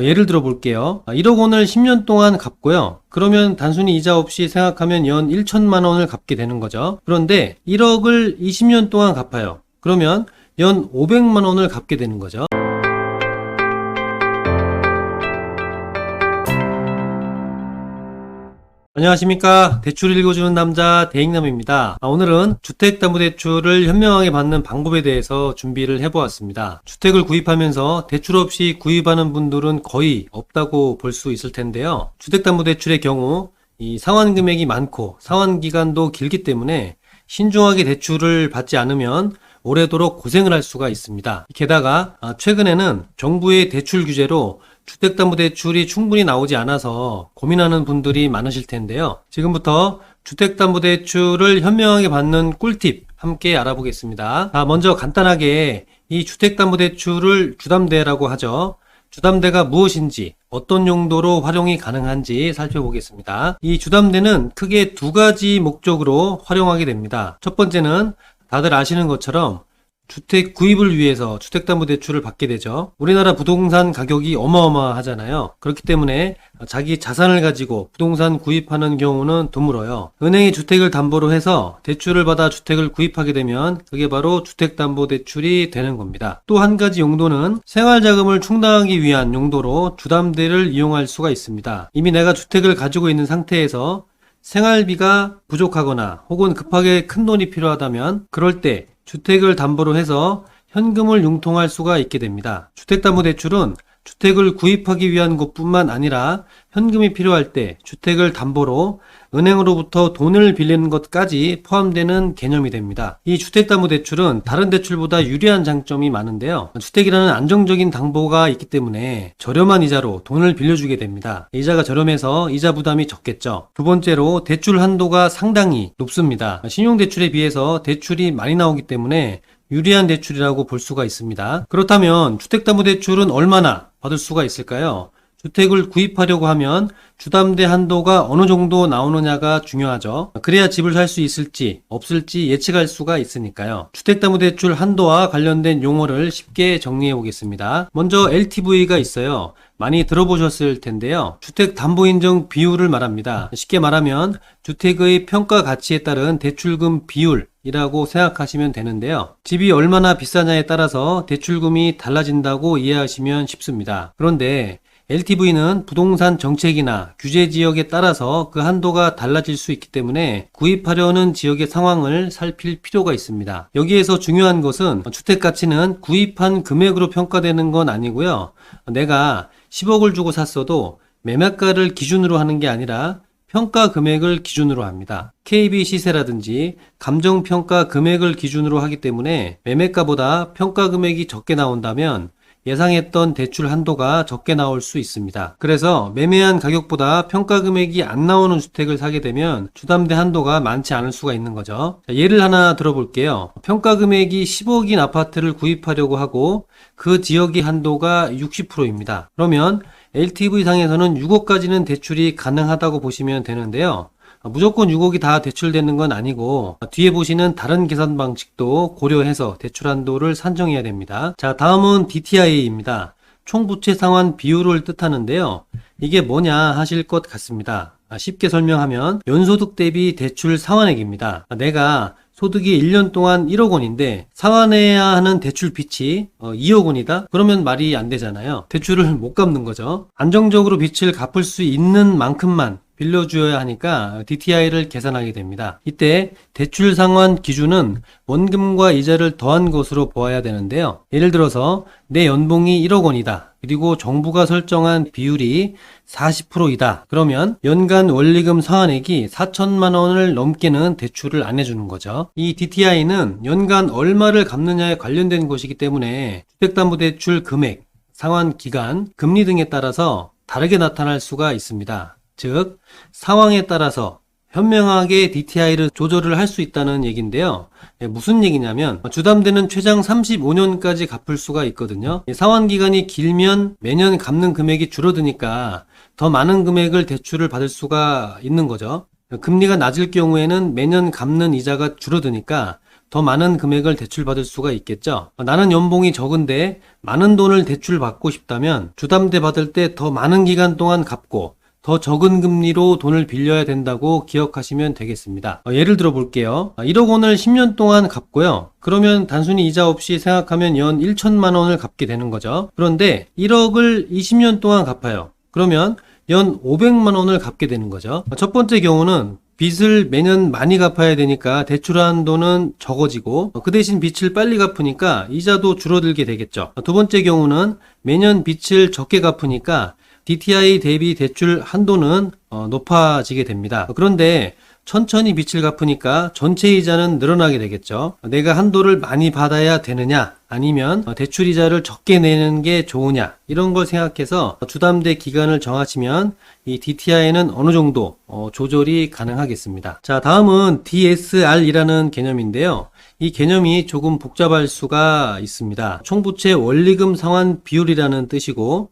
예를 들어 볼게요. 1억 원을 10년 동안 갚고요. 그러면 단순히 이자 없이 생각하면 연 1천만 원을 갚게 되는 거죠. 그런데 1억을 20년 동안 갚아요. 그러면 연 500만 원을 갚게 되는 거죠. 안녕하십니까. 대출 읽어주는 남자 대익남입니다. 오늘은 주택담보대출을 현명하게 받는 방법에 대해서 준비를 해보았습니다. 주택을 구입하면서 대출 없이 구입하는 분들은 거의 없다고 볼 수 있을 텐데요. 주택담보대출의 경우 이 상환 금액이 많고 상환 기간도 길기 때문에 신중하게 대출을 받지 않으면 오래도록 고생을 할 수가 있습니다. 게다가 최근에는 정부의 대출 규제로 주택담보대출이 충분히 나오지 않아서 고민하는 분들이 많으실 텐데요. 지금부터 주택담보대출을 현명하게 받는 꿀팁 함께 알아보겠습니다. 먼저 간단하게 이 주택담보대출을 주담대라고 하죠. 주담대가 무엇인지, 어떤 용도로 활용이 가능한지 살펴보겠습니다. 이 주담대는 크게 두 가지 목적으로 활용하게 됩니다. 첫 번째는 다들 아시는 것처럼 주택 구입을 위해서 주택담보대출을 받게 되죠. 우리나라 부동산 가격이 어마어마하잖아요. 그렇기 때문에 자기 자산을 가지고 부동산 구입하는 경우는 드물어요. 은행이 주택을 담보로 해서 대출을 받아 주택을 구입하게 되면 그게 바로 주택담보대출이 되는 겁니다. 또 한 가지 용도는 생활자금을 충당하기 위한 용도로 주담대를 이용할 수가 있습니다. 이미 내가 주택을 가지고 있는 상태에서 생활비가 부족하거나 혹은 급하게 큰 돈이 필요하다면 그럴 때 주택을 담보로 해서 현금을 융통할 수가 있게 됩니다. 주택담보대출은 주택을 구입하기 위한 것뿐만 아니라 현금이 필요할 때 주택을 담보로 은행으로부터 돈을 빌리는 것까지 포함되는 개념이 됩니다. 이 주택담보대출은 다른 대출보다 유리한 장점이 많은데요. 주택이라는 안정적인 담보가 있기 때문에 저렴한 이자로 돈을 빌려주게 됩니다. 이자가 저렴해서 이자 부담이 적겠죠. 두 번째로 대출 한도가 상당히 높습니다. 신용대출에 비해서 대출이 많이 나오기 때문에 유리한 대출이라고 볼 수가 있습니다. 그렇다면 주택담보대출은 얼마나 받을 수가 있을까요? 주택을 구입하려고 하면 주담대 한도가 어느 정도 나오느냐가 중요하죠. 그래야 집을 살 수 있을지 없을지 예측할 수가 있으니까요. 주택담보대출 한도와 관련된 용어를 쉽게 정리해 보겠습니다. 먼저 LTV가 있어요. 많이 들어보셨을 텐데요. 주택담보인정 비율을 말합니다. 쉽게 말하면 주택의 평가 가치에 따른 대출금 비율이라고 생각하시면 되는데요. 집이 얼마나 비싸냐에 따라서 대출금이 달라진다고 이해하시면 쉽습니다. 그런데 LTV는 부동산 정책이나 규제 지역에 따라서 그 한도가 달라질 수 있기 때문에 구입하려는 지역의 상황을 살필 필요가 있습니다. 여기에서 중요한 것은 주택 가치는 구입한 금액으로 평가되는 건 아니고요. 내가 10억을 주고 샀어도 매매가를 기준으로 하는 게 아니라 평가 금액을 기준으로 합니다. KB 시세라든지 감정평가 금액을 기준으로 하기 때문에 매매가보다 평가 금액이 적게 나온다면 예상했던 대출 한도가 적게 나올 수 있습니다. 그래서 매매한 가격보다 평가 금액이 안 나오는 주택을 사게 되면 주담대 한도가 많지 않을 수가 있는 거죠. 예를 하나 들어볼게요. 평가 금액이 10억인 아파트를 구입하려고 하고 그 지역의 한도가 60%입니다. 그러면 LTV 상에서는 6억까지는 대출이 가능하다고 보시면 되는데요. 무조건 6억이 다 대출되는 건 아니고 뒤에 보시는 다른 계산 방식도 고려해서 대출 한도를 산정해야 됩니다. 자, 다음은 DTI입니다. 총부채 상환 비율을 뜻하는데요. 이게 뭐냐 하실 것 같습니다. 쉽게 설명하면 연소득 대비 대출 상환액입니다. 내가 소득이 1년 동안 1억 원인데 상환해야 하는 대출 빚이 2억 원이다? 그러면 말이 안 되잖아요. 대출을 못 갚는 거죠. 안정적으로 빚을 갚을 수 있는 만큼만 빌려주어야 하니까 DTI를 계산하게 됩니다. 이때 대출 상환 기준은 원금과 이자를 더한 것으로 보아야 되는데요. 예를 들어서 내 연봉이 1억 원이다. 그리고 정부가 설정한 비율이 40%이다. 그러면 연간 원리금 상환액이 4천만 원을 넘게는 대출을 안 해주는 거죠. 이 DTI는 연간 얼마를 갚느냐에 관련된 것이기 때문에 주택담보대출 금액, 상환 기간, 금리 등에 따라서 다르게 나타날 수가 있습니다. 즉, 상황에 따라서 현명하게 DTI를 조절을 할 수 있다는 얘기인데요. 무슨 얘기냐면 주담대는 최장 35년까지 갚을 수가 있거든요. 상환 기간이 길면 매년 갚는 금액이 줄어드니까 더 많은 금액을 대출을 받을 수가 있는 거죠. 금리가 낮을 경우에는 매년 갚는 이자가 줄어드니까 더 많은 금액을 대출받을 수가 있겠죠. 나는 연봉이 적은데 많은 돈을 대출받고 싶다면 주담대 받을 때 더 많은 기간 동안 갚고 더 적은 금리로 돈을 빌려야 된다고 기억하시면 되겠습니다. 예를 들어 볼게요. 1억 원을 10년 동안 갚고요. 그러면 단순히 이자 없이 생각하면 연 1천만 원을 갚게 되는 거죠. 그런데 1억을 20년 동안 갚아요. 그러면 연 500만 원을 갚게 되는 거죠. 첫 번째 경우는 빚을 매년 많이 갚아야 되니까 대출한 돈은 적어지고 그 대신 빚을 빨리 갚으니까 이자도 줄어들게 되겠죠. 두 번째 경우는 매년 빚을 적게 갚으니까 DTI 대비 대출 한도는 높아지게 됩니다. 그런데 천천히 빚을 갚으니까 전체 이자는 늘어나게 되겠죠. 내가 한도를 많이 받아야 되느냐 아니면 대출 이자를 적게 내는 게 좋으냐 이런 걸 생각해서 주담대 기간을 정하시면 이 DTI는 어느 정도 조절이 가능하겠습니다. 자, 다음은 DSR이라는 개념인데요. 이 개념이 조금 복잡할 수가 있습니다. 총부채 원리금 상환 비율이라는 뜻이고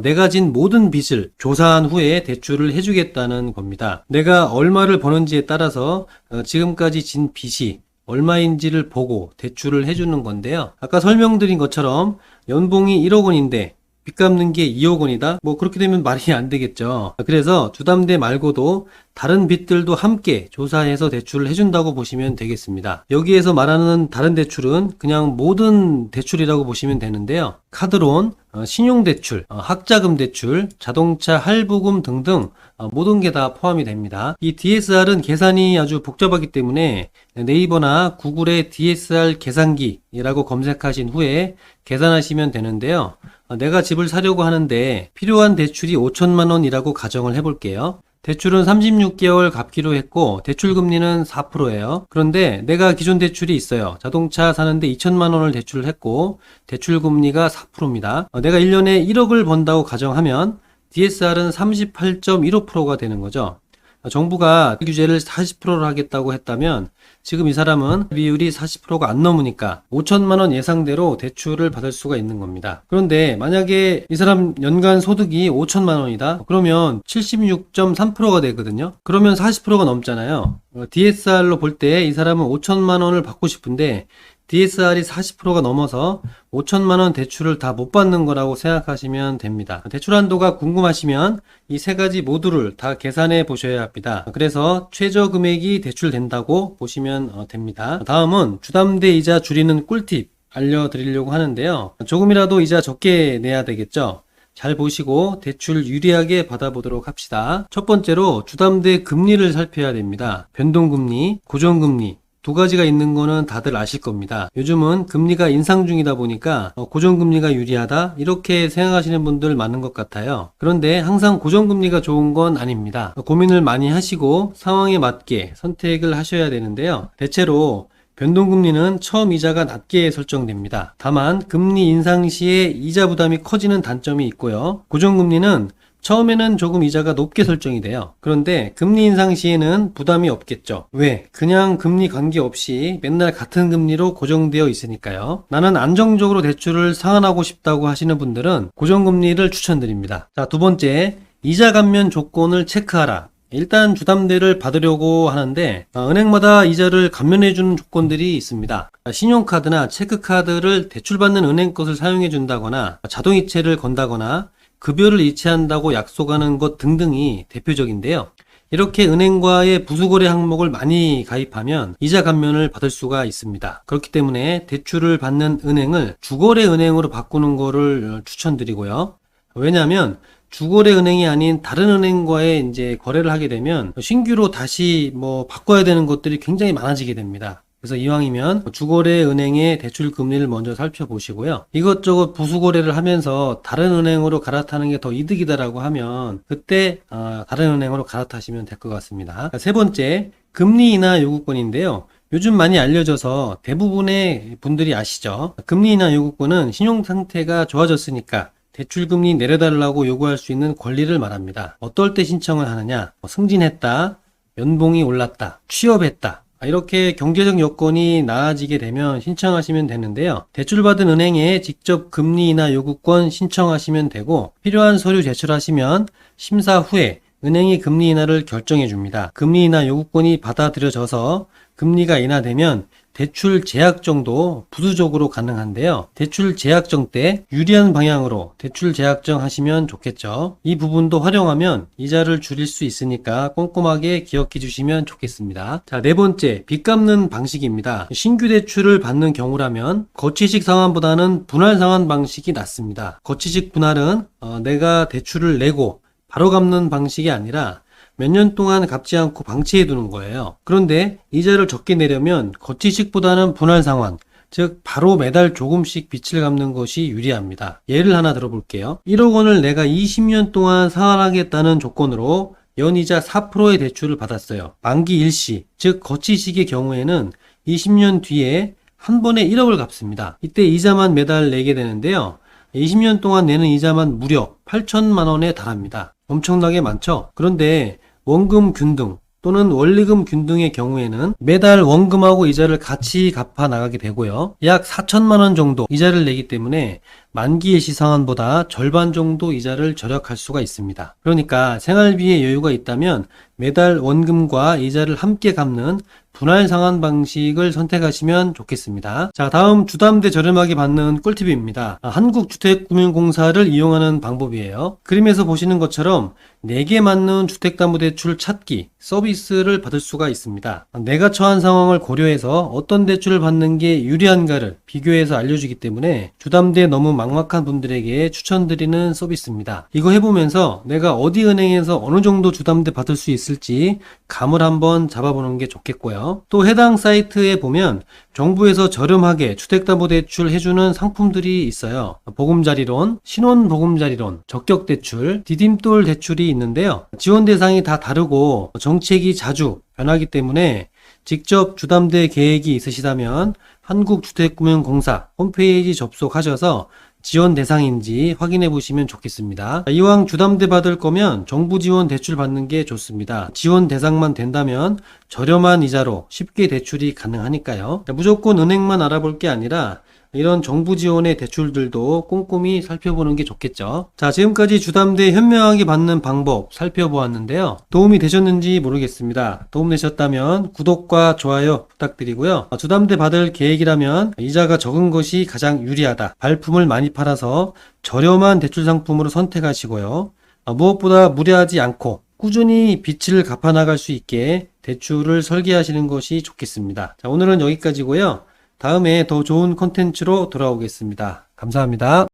내가 진 모든 빚을 조사한 후에 대출을 해주겠다는 겁니다. 내가 얼마를 버는지에 따라서 지금까지 진 빚이 얼마인지를 보고 대출을 해주는 건데요. 아까 설명드린 것처럼 연봉이 1억 원인데 빚 갚는 게 2억 원이다? 뭐 그렇게 되면 말이 안 되겠죠. 그래서 주담대 말고도 다른 빚들도 함께 조사해서 대출을 해준다고 보시면 되겠습니다. 여기에서 말하는 다른 대출은 그냥 모든 대출이라고 보시면 되는데요. 카드론, 신용대출, 학자금 대출, 자동차 할부금 등등 모든 게 다 포함이 됩니다. 이 DSR은 계산이 아주 복잡하기 때문에 네이버나 구글에 DSR 계산기라고 검색하신 후에 계산하시면 되는데요. 내가 집을 사려고 하는데 필요한 대출이 5천만 원이라고 가정을 해볼게요. 대출은 36개월 갚기로 했고 대출 금리는 4%예요. 그런데 내가 기존 대출이 있어요. 자동차 사는데 2천만 원을 대출을 했고 대출 금리가 4%입니다. 내가 1년에 1억을 번다고 가정하면 DSR은 38.15%가 되는 거죠. 정부가 규제를 40%로 하겠다고 했다면 지금 이 사람은 비율이 40%가 안 넘으니까 5천만 원 예상대로 대출을 받을 수가 있는 겁니다. 그런데 만약에 이 사람 연간 소득이 5천만 원이다? 그러면 76.3%가 되거든요. 그러면 40%가 넘잖아요. DSR로 볼 때 이 사람은 5천만 원을 받고 싶은데 DSR이 40%가 넘어서 5천만 원 대출을 다 못 받는 거라고 생각하시면 됩니다. 대출 한도가 궁금하시면 이 세 가지 모두를 다 계산해 보셔야 합니다. 그래서 최저 금액이 대출된다고 보시면 됩니다. 다음은 주담대 이자 줄이는 꿀팁 알려드리려고 하는데요. 조금이라도 이자 적게 내야 되겠죠. 잘 보시고 대출 유리하게 받아보도록 합시다. 첫 번째로 주담대 금리를 살펴야 됩니다. 변동금리, 고정금리 두 가지가 있는 거는 다들 아실 겁니다. 요즘은 금리가 인상 중이다 보니까 고정금리가 유리하다 이렇게 생각하시는 분들 많은 것 같아요. 그런데 항상 고정금리가 좋은 건 아닙니다. 고민을 많이 하시고 상황에 맞게 선택을 하셔야 되는데요. 대체로 변동금리는 처음 이자가 낮게 설정됩니다. 다만 금리 인상 시에 이자 부담이 커지는 단점이 있고요. 고정금리는 처음에는 조금 이자가 높게 설정이 돼요. 그런데 금리 인상 시에는 부담이 없겠죠. 왜? 그냥 금리 관계없이 맨날 같은 금리로 고정되어 있으니까요. 나는 안정적으로 대출을 상환하고 싶다고 하시는 분들은 고정금리를 추천드립니다. 자, 두 번째, 이자 감면 조건을 체크하라. 일단 주담대를 받으려고 하는데 은행마다 이자를 감면해주는 조건들이 있습니다. 신용카드나 체크카드를 대출받는 은행 것을 사용해 준다거나 자동이체를 건다거나 급여를 이체한다고 약속하는 것 등등이 대표적인데요. 이렇게 은행과의 부수거래 항목을 많이 가입하면 이자 감면을 받을 수가 있습니다. 그렇기 때문에 대출을 받는 은행을 주거래 은행으로 바꾸는 거를 추천드리고요. 왜냐하면 주거래 은행이 아닌 다른 은행과의 이제 거래를 하게 되면 신규로 다시 바꿔야 되는 것들이 굉장히 많아지게 됩니다. 그래서 이왕이면 주거래 은행의 대출 금리를 먼저 살펴보시고요. 이것저것 부수거래를 하면서 다른 은행으로 갈아타는 게 더 이득이다라고 하면 그때 다른 은행으로 갈아타시면 될 것 같습니다. 세 번째, 금리 인하 요구권인데요. 요즘 많이 알려져서 대부분의 분들이 아시죠? 금리 인하 요구권은 신용 상태가 좋아졌으니까 대출금리 내려달라고 요구할 수 있는 권리를 말합니다. 어떨 때 신청을 하느냐? 승진했다, 연봉이 올랐다, 취업했다, 이렇게 경제적 여건이 나아지게 되면 신청하시면 되는데요. 대출받은 은행에 직접 금리 인하 요구권 신청하시면 되고 필요한 서류 제출하시면 심사 후에 은행이 금리 인하를 결정해 줍니다. 금리 인하 요구권이 받아들여져서 금리가 인하되면 대출 재약정도 부수적으로 가능한데요. 대출 재약정 때 유리한 방향으로 대출 재약정 하시면 좋겠죠. 이 부분도 활용하면 이자를 줄일 수 있으니까 꼼꼼하게 기억해 주시면 좋겠습니다. 자, 네 번째, 빚 갚는 방식입니다. 신규 대출을 받는 경우라면 거치식 상환보다는 분할 상환 방식이 낫습니다. 거치식 분할은 내가 대출을 내고 바로 갚는 방식이 아니라 몇 년 동안 갚지 않고 방치해 두는 거예요. 그런데 이자를 적게 내려면 거치식보다는 분할 상환, 즉 바로 매달 조금씩 빚을 갚는 것이 유리합니다. 예를 하나 들어볼게요. 1억 원을 내가 20년 동안 상환하겠다는 조건으로 연이자 4%의 대출을 받았어요. 만기 일시, 즉 거치식의 경우에는 20년 뒤에 한 번에 1억을 갚습니다. 이때 이자만 매달 내게 되는데요. 20년 동안 내는 이자만 무려 8천만 원에 달합니다. 엄청나게 많죠? 그런데 원금 균등 또는 원리금 균등의 경우에는 매달 원금하고 이자를 같이 갚아 나가게 되고요. 약 4천만 원 정도 이자를 내기 때문에 만기일시 상환보다 절반 정도 이자를 절약할 수가 있습니다. 그러니까 생활비에 여유가 있다면 매달 원금과 이자를 함께 갚는 분할 상환 방식을 선택하시면 좋겠습니다. 자, 다음 주담대 저렴하게 받는 꿀팁입니다. 한국주택금융공사를 이용하는 방법이에요. 그림에서 보시는 것처럼 내게 맞는 주택담보대출 찾기 서비스를 받을 수가 있습니다. 내가 처한 상황을 고려해서 어떤 대출을 받는 게 유리한가를 비교해서 알려주기 때문에 주담대 너무 막막한 분들에게 추천드리는 서비스입니다. 이거 해보면서 내가 어디 은행에서 어느 정도 주담대 받을 수 있을지 감을 한번 잡아보는 게 좋겠고요. 또 해당 사이트에 보면 정부에서 저렴하게 주택담보대출 해주는 상품들이 있어요. 보금자리론, 신혼보금자리론, 적격대출, 디딤돌 대출이 있는데요. 지원 대상이 다 다르고 정책이 자주 변하기 때문에 직접 주담대 계획이 있으시다면 한국주택금융공사 홈페이지 접속하셔서 지원 대상인지 확인해 보시면 좋겠습니다. 이왕 주담대 받을 거면 정부 지원 대출 받는 게 좋습니다. 지원 대상만 된다면 저렴한 이자로 쉽게 대출이 가능하니까요. 무조건 은행만 알아볼 게 아니라 이런 정부 지원의 대출들도 꼼꼼히 살펴보는 게 좋겠죠. 자, 지금까지 주담대 현명하게 받는 방법 살펴보았는데요. 도움이 되셨는지 모르겠습니다. 도움되셨다면 구독과 좋아요 부탁드리고요. 주담대 받을 계획이라면 이자가 적은 것이 가장 유리하다. 발품을 많이 팔아서 저렴한 대출 상품으로 선택하시고요. 무엇보다 무리하지 않고 꾸준히 빚을 갚아나갈 수 있게 대출을 설계하시는 것이 좋겠습니다. 자, 오늘은 여기까지고요. 다음에 더 좋은 콘텐츠로 돌아오겠습니다. 감사합니다.